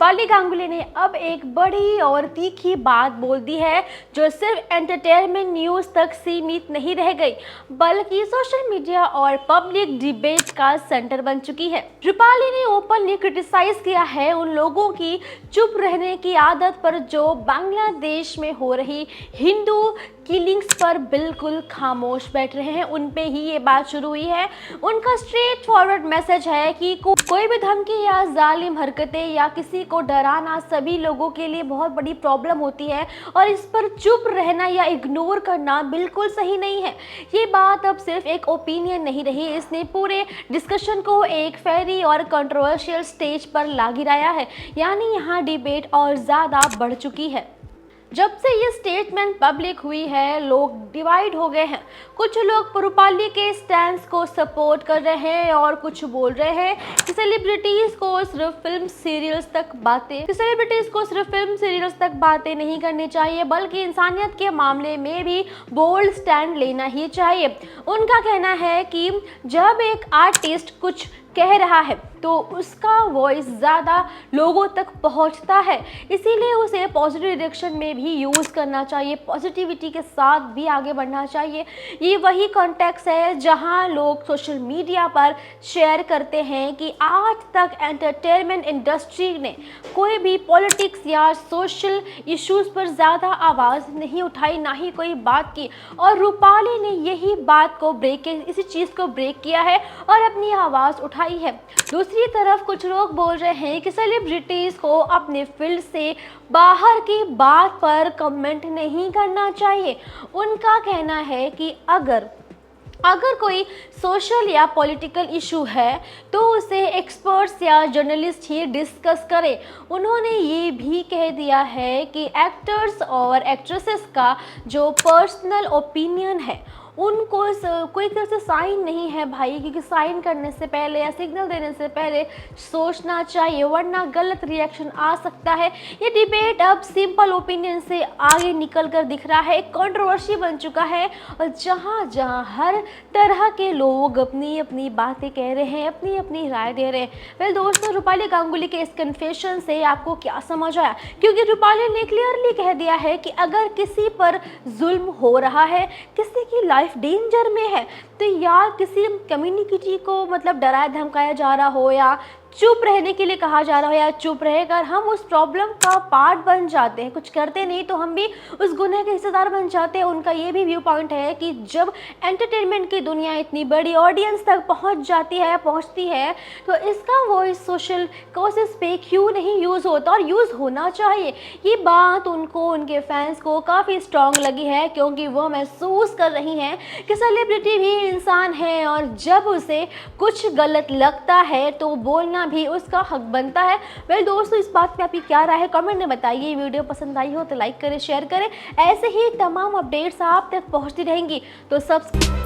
रूपाली गांगुली ने अब एक बड़ी और तीखी बात बोल दी है जो सिर्फ एंटरटेनमेंट न्यूज तक सीमित नहीं रह गई बल्कि सोशल मीडिया और पब्लिक डिबेट का सेंटर बन चुकी है। रूपाली ने ओपनली क्रिटिसाइज किया है उन लोगों की चुप रहने की आदत पर जो बांग्लादेश में हो रही हिंदू किलिंग्स पर बिल्कुल खामोश बैठ रहे हैं। उन पे ही ये बात शुरू हुई है। उनका स्ट्रेट फॉरवर्ड मैसेज है कि कोई भी धमकी या जालिम हरकतें या किसी को डराना सभी लोगों के लिए बहुत बड़ी प्रॉब्लम होती है और इस पर चुप रहना या इग्नोर करना बिल्कुल सही नहीं है। ये बात अब सिर्फ एक ओपिनियन नहीं रही, इसने पूरे डिस्कशन को एक फेरी और कंट्रोवर्शियल स्टेज पर ला गिराया है। यानी यहाँ डिबेट और ज़्यादा बढ़ चुकी है। जब से ये स्टेटमेंट पब्लिक हुई है लोग डिवाइड हो गए हैं। कुछ लोग रूपाली के स्टैंड को सपोर्ट कर रहे हैं और कुछ बोल रहे हैं कि सेलिब्रिटीज़ को सिर्फ फिल्म सीरियल्स तक बातें नहीं करनी चाहिए बल्कि इंसानियत के मामले में भी बोल्ड स्टैंड लेना ही चाहिए। उनका कहना है कि जब एक आर्टिस्ट कुछ कह रहा है तो उसका वॉइस ज़्यादा लोगों तक पहुंचता है, इसीलिए उसे पॉजिटिव डायरेक्शन में भी यूज़ करना चाहिए, पॉजिटिविटी के साथ भी आगे बढ़ना चाहिए। ये वही कॉन्टेक्स्ट है जहां लोग सोशल मीडिया पर शेयर करते हैं कि आज तक एंटरटेनमेंट इंडस्ट्री ने कोई भी पॉलिटिक्स या सोशल इश्यूज़ पर ज़्यादा आवाज़ नहीं उठाई, ना ही कोई बात की। और रूपाली ने यही बात को इसी चीज़ को ब्रेक किया है और अपनी आवाज़ उठाई है। दूसरी तरफ कुछ लोग बोल रहे हैं कि सेलिब्रिटीज़ को अपने फील्ड से बाहर की बात पर कमेंट नहीं करना चाहिए। उनका कहना है कि अगर कोई सोशल या पॉलिटिकल इशू है तो उसे एक्सपर्ट्स या जर्नलिस्ट ही डिस्कस करें। उन्होंने ये भी कह दिया है कि एक्टर्स और एक्ट्रेसेस का जो पर्सनल ओपिनियन है उनको कोई तरह से साइन नहीं है भाई, क्योंकि साइन करने से पहले या सिग्नल देने से पहले सोचना चाहिए वरना गलत रिएक्शन आ सकता है। ये डिबेट अब सिंपल ओपिनियन से आगे निकल कर दिख रहा है, एक कंट्रोवर्सी बन चुका है और जहाँ हर तरह के लोग अपनी अपनी बातें कह रहे हैं, अपनी अपनी राय दे रहे हैं। वेल दोस्तों, रूपाली गांगुली के इस कन्फेशन से आपको क्या समझ आया? क्योंकि रूपाली ने क्लियरली कह दिया है कि अगर किसी पर जुल्म हो रहा है, किसी की लाइफ डेंजर में है, तो यार किसी कम्युनिटी को मतलब डराया धमकाया जा रहा हो या चुप रहने के लिए कहा जा रहा हो या चुप रहकर हम उस प्रॉब्लम का पार्ट बन जाते हैं, कुछ करते नहीं तो हम भी उस गुनाह के हिस्सेदार बन जाते हैं। उनका ये भी व्यू पॉइंट है कि जब एंटरटेनमेंट की दुनिया इतनी बड़ी ऑडियंस तक पहुंचती है तो इसका वॉइस सोशल कॉसेस पे क्यों नहीं यूज़ होता और यूज़ होना चाहिए। ये बात उनको, उनके फैंस को काफ़ी स्ट्रॉन्ग लगी है क्योंकि वो महसूस कर रही हैं कि सेलिब्रिटी भी इंसान है और जब उसे कुछ गलत लगता है तो बोलना भी उसका हक बनता है। वेल दोस्तों, इस बात पे आपकी क्या राय है कमेंट में बताइए। वीडियो पसंद आई हो तो लाइक करें, शेयर करें। ऐसे ही तमाम अपडेट्स आप तक पहुंचती रहेंगी तो सब्सक्राइब